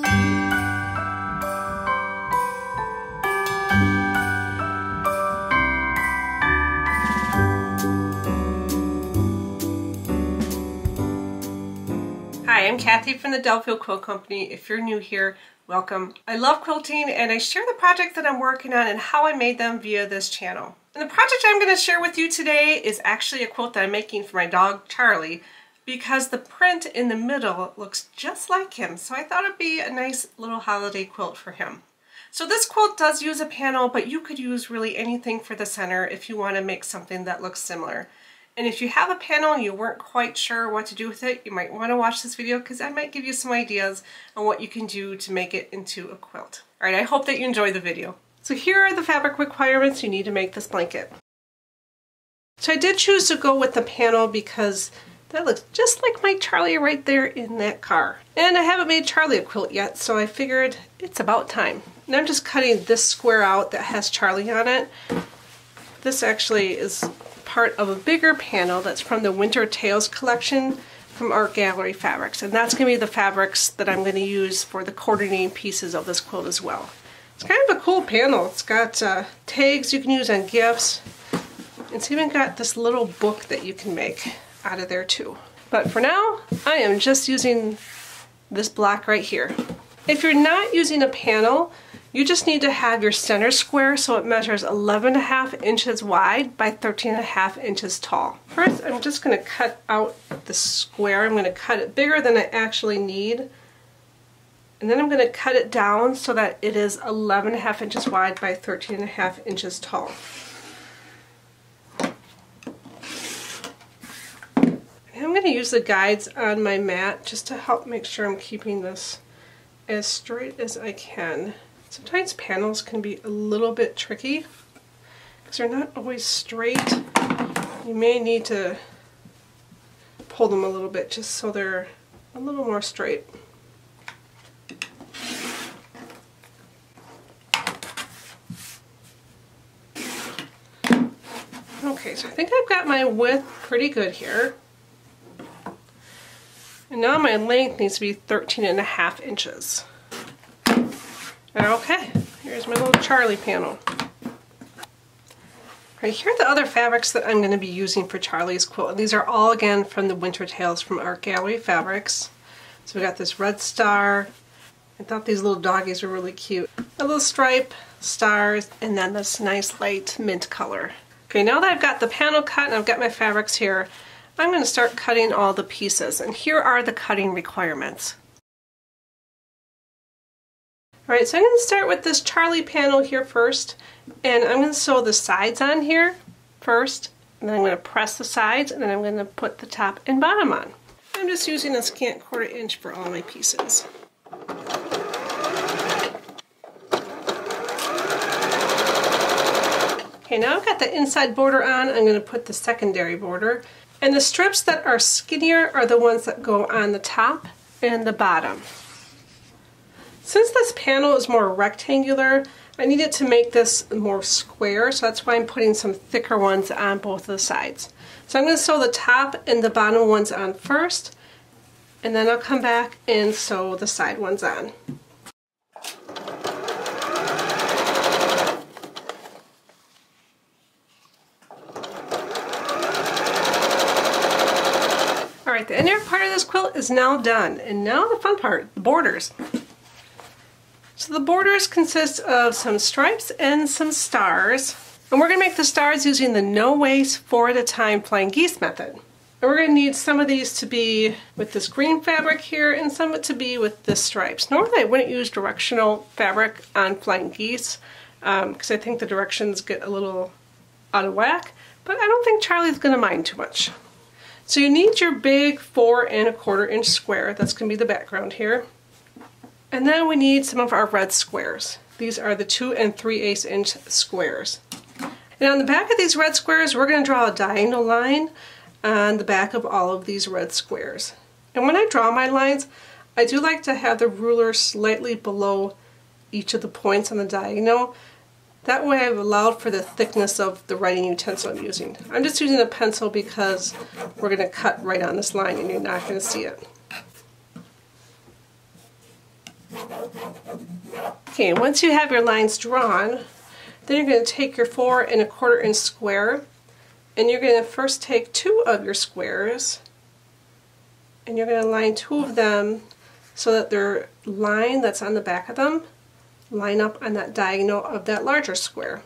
Hi, I'm Kathy from the Delafield Quilt Company. If you're new here, welcome. I love quilting and I share the projects that I'm working on and how I made them via this channel. And the project I'm going to share with you today is actually a quilt that I'm making for my dog Charlie, because the print in the middle looks just like him, so I thought it'd be a nice little holiday quilt for him. So this quilt does use a panel, but you could use really anything for the center if you want to make something that looks similar. And if you have a panel and you weren't quite sure what to do with it, you might want to watch this video because I might give you some ideas on what you can do to make it into a quilt. Alright, I hope that you enjoy the video. So here are the fabric requirements you need to make this blanket. So I did choose to go with the panel because that looks just like my Charlie right there in that car. And I haven't made Charlie a quilt yet, so I figured it's about time. And I'm just cutting this square out that has Charlie on it. This actually is part of a bigger panel that's from the Wintertales collection from Art Gallery Fabrics, and that's going to be the fabrics that I'm going to use for the coordinating pieces of this quilt as well. It's kind of a cool panel. It's got tags you can use on gifts. It's even got this little book that you can make out of there too. But for now, I am just using this block right here. If you're not using a panel, you just need to have your center square so it measures 11.5 inches wide by 13.5 inches tall. First, I'm just going to cut out the square. I'm going to cut it bigger than I actually need. And then I'm going to cut it down so that it is 11.5 inches wide by 13.5 inches tall. And I'm going to use the guides on my mat just to help make sure I'm keeping this as straight as I can. Sometimes panels can be a little bit tricky because they're not always straight. You may need to pull them a little bit just so they're a little more straight. Okay, so I think I've got my width pretty good here. And now my length needs to be 13.5 inches. Okay, here's my little Charlie panel. Right, here are the other fabrics that I'm going to be using for Charlie's quilt. And these are all again from the Wintertales from Art Gallery Fabrics. So we got this red star. I thought these little doggies were really cute. A little stripe, stars, and then this nice light mint color. Okay, now that I've got the panel cut and I've got my fabrics here, I'm going to start cutting all the pieces. And here are the cutting requirements. Alright, so I'm going to start with this Charlie panel here first, and I'm going to sew the sides on here first, and then I'm going to press the sides, and then I'm going to put the top and bottom on. I'm just using a scant 1/4 inch for all my pieces. Okay, now I've got the inside border on, I'm going to put the secondary border, and the strips that are skinnier are the ones that go on the top and the bottom. Since this panel is more rectangular, I needed to make this more square, so that's why I'm putting some thicker ones on both of the sides. So I'm going to sew the top and the bottom ones on first, and then I'll come back and sew the side ones on. Alright, the inner part of this quilt is now done, and now the fun part, the borders. So the borders consist of some stripes and some stars. And we're going to make the stars using the no waste 4 at a time flying geese method. And we're going to need some of these to be with this green fabric here and some of it to be with the stripes. Normally I wouldn't use directional fabric on flying geese because I think the directions get a little out of whack, but I don't think Charlie's going to mind too much. So you need your big 4 1/4 inch square. That's going to be the background here. And then we need some of our red squares. These are the 2 3/8 inch squares. And on the back of these red squares, we're going to draw a diagonal line on the back of all of these red squares. And when I draw my lines, I do like to have the ruler slightly below each of the points on the diagonal. That way I've allowed for the thickness of the writing utensil I'm using. I'm just using a pencil because we're going to cut right on this line and you're not going to see it. Okay, once you have your lines drawn, then you're going to take your 4 1/4 inch square, and you're going to first take 2 of your squares, and you're going to line 2 of them so that their line that's on the back of them line up on that diagonal of that larger square.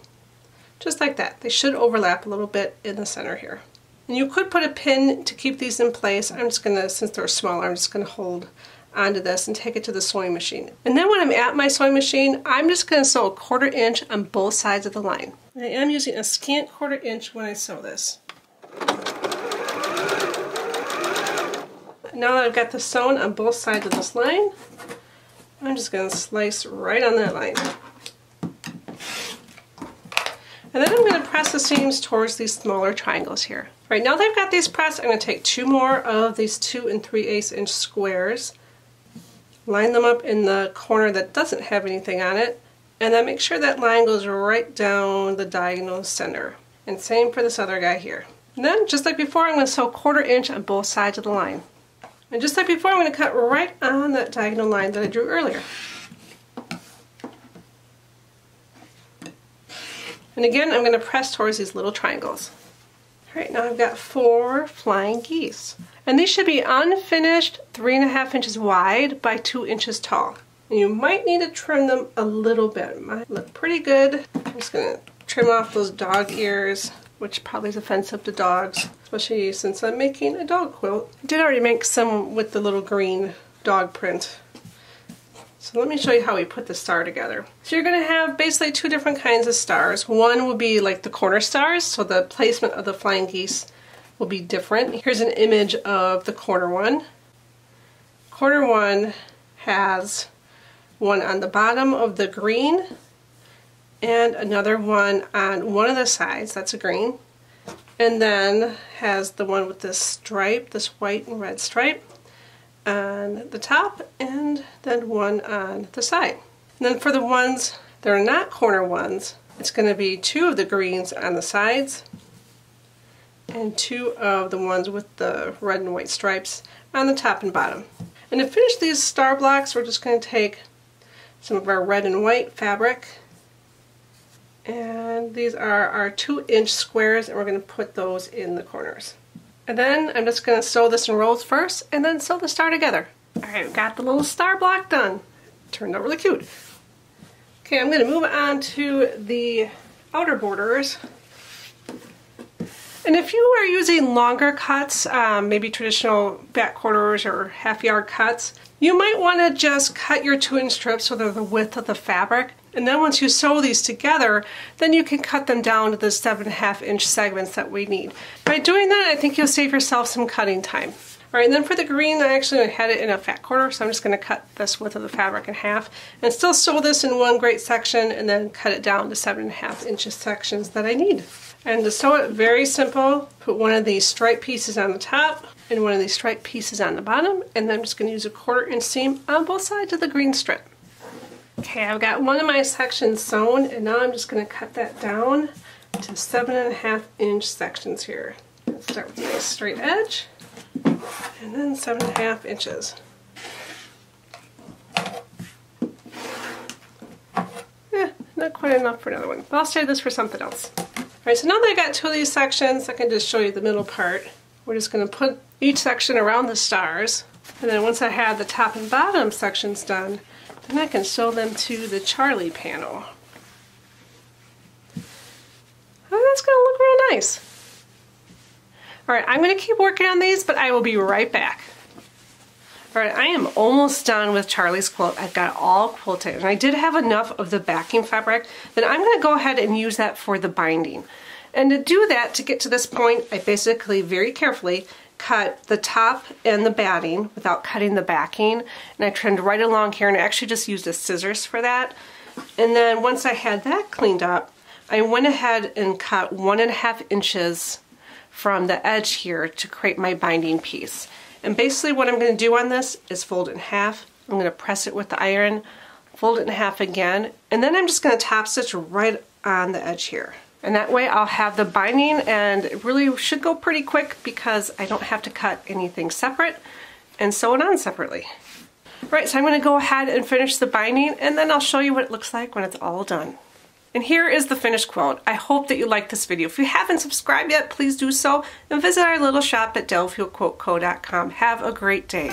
Just like that. They should overlap a little bit in the center here. And you could put a pin to keep these in place. I'm just going to, since they're smaller, I'm just going to hold onto this and take it to the sewing machine. And then when I'm at my sewing machine, I'm just going to sew 1/4 inch on both sides of the line. I am using a scant 1/4 inch when I sew this. Now that I've got this sewn on both sides of this line, I'm just going to slice right on that line. And then I'm going to press the seams towards these smaller triangles here. Right, now that I've got these pressed, I'm going to take 2 more of these 2 3/8 inch squares, line them up in the corner that doesn't have anything on it, and then make sure that line goes right down the diagonal center. And same for this other guy here. And then, just like before, I'm going to sew 1/4 inch on both sides of the line. And just like before, I'm going to cut right on that diagonal line that I drew earlier. And again, I'm going to press towards these little triangles. Alright, now I've got 4 flying geese. And these should be unfinished, 3.5 inches wide by 2 inches tall. And you might need to trim them a little bit. Might look pretty good. I'm just going to trim off those dog ears, which probably is offensive to dogs, especially since I'm making a dog quilt. I did already make some with the little green dog print. So let me show you how we put the star together. So you're going to have basically 2 different kinds of stars. One will be like the corner stars, so the placement of the flying geese will be different. Here's an image of the corner one. Corner one has one on the bottom of the green and another one on one of the sides, that's a green, and then has the one with this stripe, this white and red stripe on the top, and then one on the side. And then for the ones that are not corner ones, it's going to be 2 of the greens on the sides and 2 of the ones with the red and white stripes on the top and bottom. And to finish these star blocks, we're just going to take some of our red and white fabric, and these are our 2 inch squares, and we're going to put those in the corners. And then I'm just going to sew this in rows first and then sew the star together. Alright, we've got the little star block done. Turned out really cute. Okay, I'm going to move on to the outer borders. And if you are using longer cuts, maybe traditional back quarters or half-yard cuts, you might want to just cut your 2 inch strips so they're the width of the fabric. And then once you sew these together, then you can cut them down to the 7.5 inch segments that we need. By doing that, I think you'll save yourself some cutting time. Alright, and then for the green, I actually had it in a fat quarter, so I'm just going to cut this width of the fabric in half and still sew this in one great section and then cut it down to 7.5 inches sections that I need. And to sew it, very simple. Put one of these stripe pieces on the top and one of these stripe pieces on the bottom, and then I'm just going to use a 1/4 inch seam on both sides of the green strip. Okay, I've got one of my sections sewn, and now I'm just going to cut that down to 7.5 inch sections here. Let's start with a nice straight edge, and then 7.5 inches. Not quite enough for another one, but I'll save this for something else. Alright, so now that I've got 2 of these sections, I can just show you the middle part. We're just going to put each section around the stars, and then once I have the top and bottom sections done, then I can sew them to the Charlie panel. Oh, that's going to look real nice. Alright, I'm going to keep working on these, but I will be right back. Alright, I am almost done with Charlie's quilt. I've got it all quilted, and I did have enough of the backing fabric that I'm going to go ahead and use that for the binding. And to do that, to get to this point, I basically very carefully cut the top and the batting without cutting the backing, and I trimmed right along here, and I actually just used the scissors for that. And then once I had that cleaned up, I went ahead and cut 1.5 inches from the edge here to create my binding piece. And basically what I'm going to do on this is fold it in half. I'm going to press it with the iron, fold it in half again, and then I'm just going to top stitch right on the edge here. And that way I'll have the binding, and it really should go pretty quick because I don't have to cut anything separate and sew it on separately. Right, so I'm going to go ahead and finish the binding, and then I'll show you what it looks like when it's all done. And here is the finished quilt. I hope that you liked this video. If you haven't subscribed yet, please do so, and visit our little shop at delafieldquiltco.com. Have a great day.